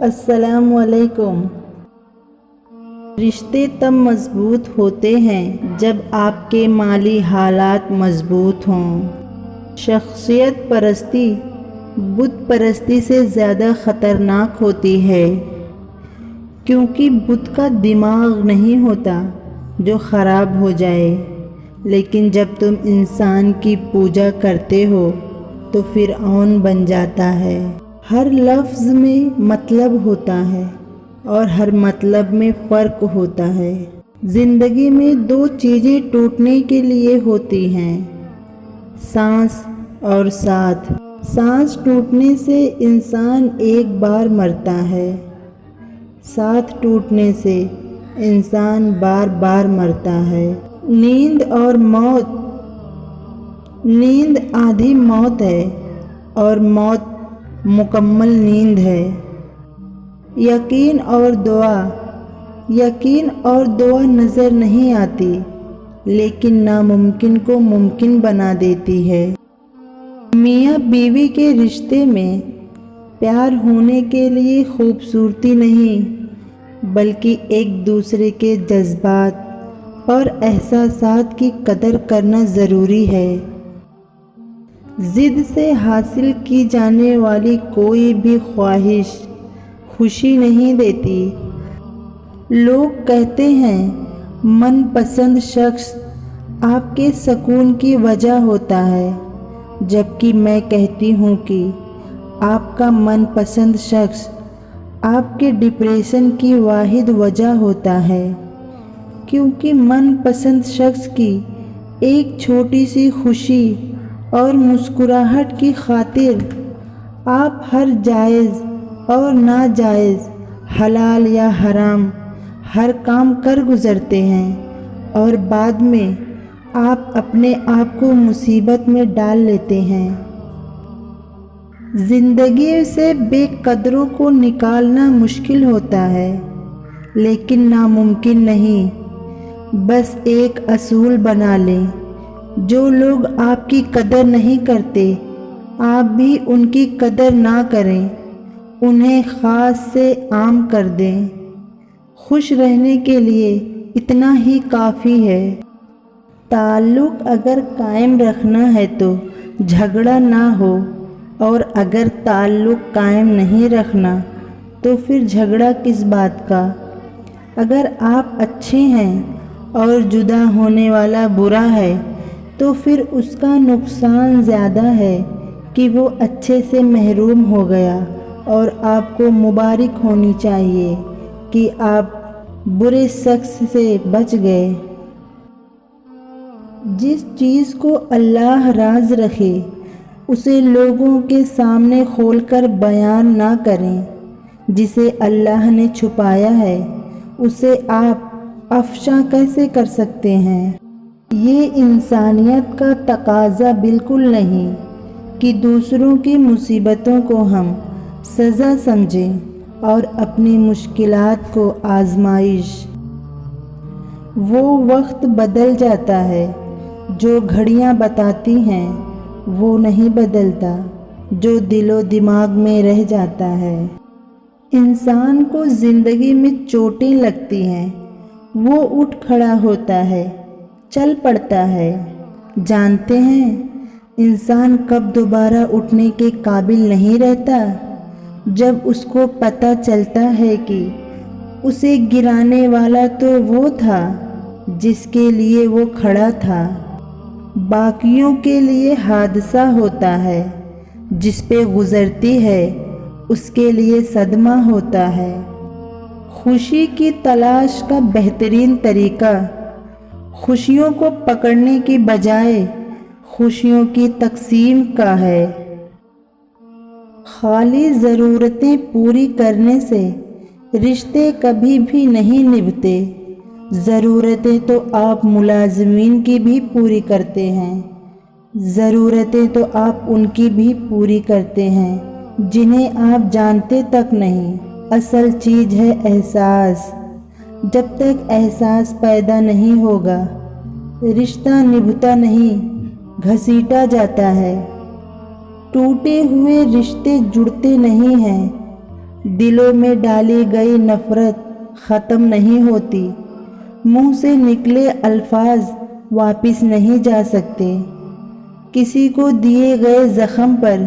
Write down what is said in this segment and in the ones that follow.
السلام علیکم۔ رشتے تب مضبوط ہوتے ہیں جب آپ کے مالی حالات مضبوط ہوں۔ شخصیت پرستی بت پرستی سے زیادہ خطرناک ہوتی ہے، کیونکہ بت کا دماغ نہیں ہوتا جو خراب ہو جائے، لیکن جب تم انسان کی پوجا کرتے ہو تو فرعون بن جاتا ہے۔ ہر لفظ میں مطلب ہوتا ہے اور ہر مطلب میں فرق ہوتا ہے۔ زندگی میں دو چیزیں ٹوٹنے کے لیے ہوتی ہیں، سانس اور ساتھ۔ سانس ٹوٹنے سے انسان ایک بار مرتا ہے، ساتھ ٹوٹنے سے انسان بار بار مرتا ہے۔ نیند اور موت۔ نیند آدھی موت ہے اور موت مکمل نیند ہے۔ یقین اور دعا۔ یقین اور دعا نظر نہیں آتی، لیکن ناممکن کو ممکن بنا دیتی ہے۔ میاں بیوی کے رشتے میں پیار ہونے کے لیے خوبصورتی نہیں، بلکہ ایک دوسرے کے جذبات اور احساسات کی قدر کرنا ضروری ہے۔ ضد سے حاصل کی جانے والی کوئی بھی خواہش خوشی نہیں دیتی۔ لوگ کہتے ہیں من پسند شخص آپ کے سکون کی وجہ ہوتا ہے، جبکہ میں کہتی ہوں کہ آپ کا من پسند شخص آپ کے ڈپریشن کی واحد وجہ ہوتا ہے، کیونکہ من پسند شخص کی ایک چھوٹی سی خوشی اور مسکراہٹ کی خاطر آپ ہر جائز اور ناجائز، حلال یا حرام ہر کام کر گزرتے ہیں، اور بعد میں آپ اپنے آپ کو مصیبت میں ڈال لیتے ہیں۔ زندگی سے بے قدروں کو نکالنا مشکل ہوتا ہے، لیکن ناممکن نہیں۔ بس ایک اصول بنا لیں، جو لوگ آپ کی قدر نہیں کرتے، آپ بھی ان کی قدر نہ کریں، انہیں خاص سے عام کر دیں۔ خوش رہنے کے لیے اتنا ہی کافی ہے۔ تعلق اگر قائم رکھنا ہے تو جھگڑا نہ ہو، اور اگر تعلق قائم نہیں رکھنا تو پھر جھگڑا کس بات کا۔ اگر آپ اچھے ہیں اور جدا ہونے والا برا ہے تو پھر اس کا نقصان زیادہ ہے کہ وہ اچھے سے محروم ہو گیا، اور آپ کو مبارک ہونی چاہیے کہ آپ برے شخص سے بچ گئے۔ جس چیز کو اللہ راز رکھے اسے لوگوں کے سامنے کھول کر بیان نہ کریں، جسے اللہ نے چھپایا ہے اسے آپ افشا کیسے کر سکتے ہیں؟ یہ انسانیت کا تقاضا بالکل نہیں کہ دوسروں کی مصیبتوں کو ہم سزا سمجھیں اور اپنی مشکلات کو آزمائش۔ وہ وقت بدل جاتا ہے جو گھڑیاں بتاتی ہیں، وہ نہیں بدلتا جو دل و دماغ میں رہ جاتا ہے۔ انسان کو زندگی میں چوٹیں لگتی ہیں، وہ اٹھ کھڑا ہوتا ہے، چل پڑتا ہے۔ جانتے ہیں انسان کب دوبارہ اٹھنے کے قابل نہیں رہتا؟ جب اس کو پتہ چلتا ہے کہ اسے گرانے والا تو وہ تھا جس کے لیے وہ کھڑا تھا۔ باقیوں کے لیے حادثہ ہوتا ہے، جس پہ گزرتی ہے اس کے لیے صدمہ ہوتا ہے۔ خوشی کی تلاش کا بہترین طریقہ خوشیوں کو پکڑنے کی بجائے خوشیوں کی تقسیم کا ہے۔ خالی ضرورتیں پوری کرنے سے رشتے کبھی بھی نہیں نبھتے۔ ضرورتیں تو آپ ملازمین کی بھی پوری کرتے ہیں، ضرورتیں تو آپ ان کی بھی پوری کرتے ہیں جنہیں آپ جانتے تک نہیں۔ اصل چیز ہے احساس۔ جب تک احساس پیدا نہیں ہوگا رشتہ نبھتا نہیں، گھسیٹا جاتا ہے۔ ٹوٹے ہوئے رشتے جڑتے نہیں ہیں، دلوں میں ڈالی گئی نفرت ختم نہیں ہوتی، منہ سے نکلے الفاظ واپس نہیں جا سکتے، کسی کو دیے گئے زخم پر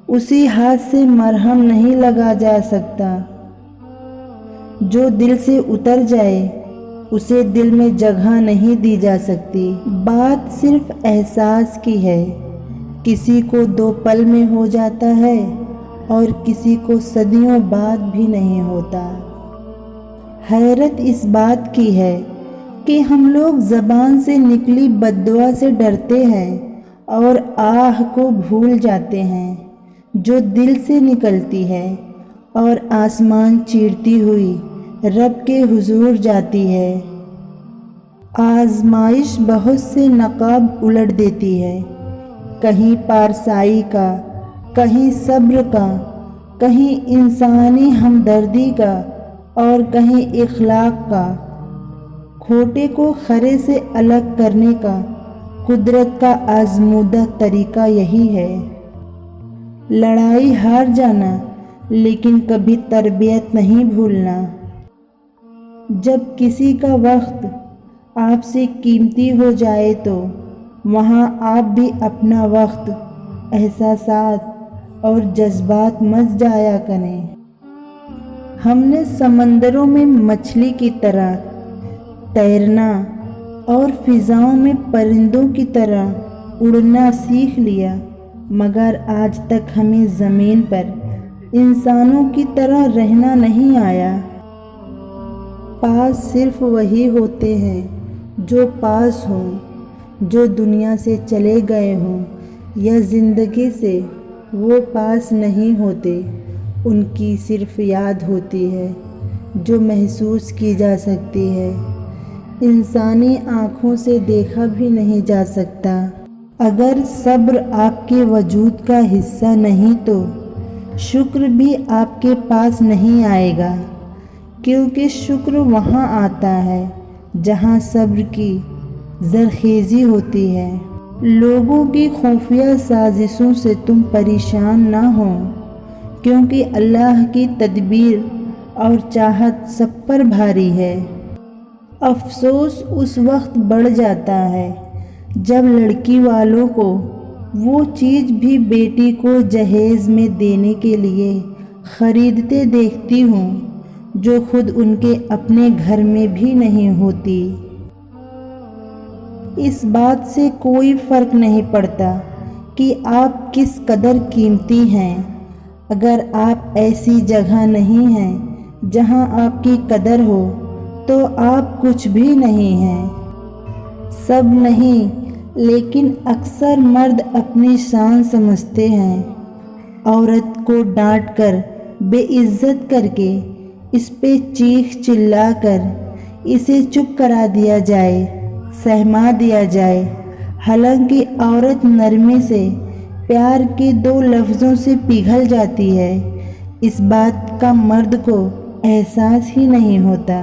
اسی ہاتھ سے مرہم نہیں لگا جا سکتا، جو دل سے اتر جائے اسے دل میں جگہ نہیں دی جا سکتی۔ بات صرف احساس کی ہے، کسی کو 2 پل میں ہو جاتا ہے اور کسی کو صدیوں بعد بھی نہیں ہوتا۔ حیرت اس بات کی ہے کہ ہم لوگ زبان سے نکلی بد دعا سے ڈرتے ہیں اور آہ کو بھول جاتے ہیں جو دل سے نکلتی ہے اور آسمان چیرتی ہوئی رب کے حضور جاتی ہے۔ آزمائش بہت سے نقاب الٹ دیتی ہے، کہیں پارسائی کا، کہیں صبر کا، کہیں انسانی ہمدردی کا اور کہیں اخلاق کا۔ کھوٹے کو کھرے سے الگ کرنے کا قدرت کا آزمودہ طریقہ یہی ہے۔ لڑائی ہار جانا لیکن کبھی تربیت نہیں بھولنا۔ جب کسی کا وقت آپ سے قیمتی ہو جائے تو وہاں آپ بھی اپنا وقت، احساسات اور جذبات مت ضائع کریں۔ ہم نے سمندروں میں مچھلی کی طرح تیرنا اور فضاؤں میں پرندوں کی طرح اڑنا سیکھ لیا، مگر آج تک ہمیں زمین پر انسانوں کی طرح رہنا نہیں آیا۔ پاس صرف وہی ہوتے ہیں جو پاس ہوں، جو دنیا سے چلے گئے ہوں یا زندگی سے وہ پاس نہیں ہوتے، ان کی صرف یاد ہوتی ہے جو محسوس کی جا سکتی ہے، انسانی آنکھوں سے دیکھا بھی نہیں جا سکتا۔ اگر صبر آپ کے وجود کا حصہ نہیں تو شکر بھی آپ کے پاس نہیں آئے گا، کیونکہ شکر وہاں آتا ہے جہاں صبر کی زرخیزی ہوتی ہے۔ لوگوں کی خفیہ سازشوں سے تم پریشان نہ ہو، کیونکہ اللہ کی تدبیر اور چاہت سب پر بھاری ہے۔ افسوس اس وقت بڑھ جاتا ہے جب لڑکی والوں کو وہ چیز بھی بیٹی کو جہیز میں دینے کے لیے خریدتے دیکھتی ہوں جو خود ان کے اپنے گھر میں بھی نہیں ہوتی۔ اس بات سے کوئی فرق نہیں پڑتا کہ آپ کس قدر قیمتی ہیں، اگر آپ ایسی جگہ نہیں ہیں جہاں آپ کی قدر ہو تو آپ کچھ بھی نہیں ہیں۔ سب نہیں لیکن اکثر مرد اپنی شان سمجھتے ہیں، عورت کو ڈانٹ کر، بے عزت کر کے، اس پہ چیخ چلا کر اسے چپ کرا دیا جائے، سہما دیا جائے، حالانکہ عورت نرمی سے، پیار کے 2 لفظوں سے پگھل جاتی ہے، اس بات کا مرد کو احساس ہی نہیں ہوتا۔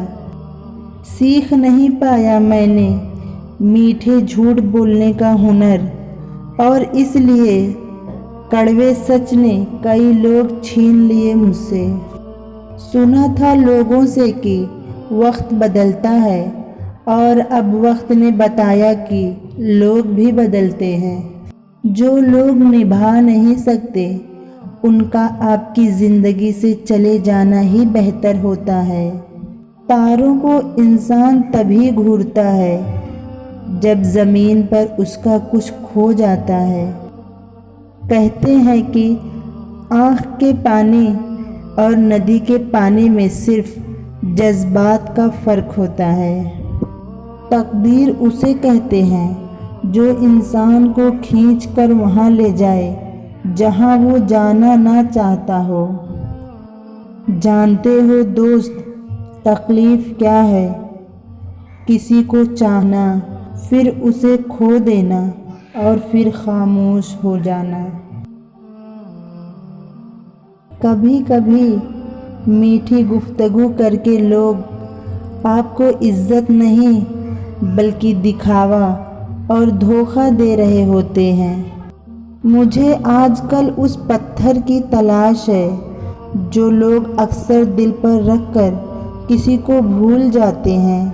سیکھ نہیں پایا میں نے میٹھے جھوٹ بولنے کا ہنر، اور اس لیے کڑوے سچ نے کئی لوگ چھین لیے مجھ سے۔ سنا تھا لوگوں سے کہ وقت بدلتا ہے، اور اب وقت نے بتایا کہ لوگ بھی بدلتے ہیں۔ جو لوگ نبھا نہیں سکتے ان کا آپ کی زندگی سے چلے جانا ہی بہتر ہوتا ہے۔ تاروں کو انسان تبھی گھورتا ہے جب زمین پر اس کا کچھ کھو جاتا ہے۔ کہتے ہیں کہ آنکھ کے پانی اور ندی کے پانی میں صرف جذبات کا فرق ہوتا ہے۔ تقدیر اسے کہتے ہیں جو انسان کو کھینچ کر وہاں لے جائے جہاں وہ جانا نہ چاہتا ہو۔ جانتے ہو دوست تکلیف کیا ہے؟ کسی کو چاہنا، پھر اسے کھو دینا اور پھر خاموش ہو جانا۔ کبھی کبھی میٹھی گفتگو کر کے لوگ آپ کو عزت نہیں بلکہ دکھاوا اور دھوکہ دے رہے ہوتے ہیں۔ مجھے آج کل اس پتھر کی تلاش ہے جو لوگ اکثر دل پر رکھ کر کسی کو بھول جاتے ہیں۔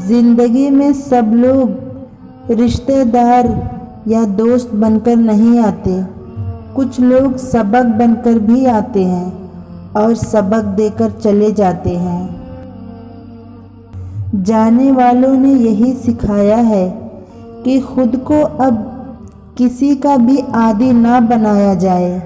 زندگی میں سب لوگ رشتہ دار یا دوست بن کر نہیں آتے، کچھ لوگ سبق بن کر بھی آتے ہیں اور سبق دے کر چلے جاتے ہیں۔ جانے والوں نے یہی سکھایا ہے کہ خود کو اب کسی کا بھی عادی نہ بنایا جائے۔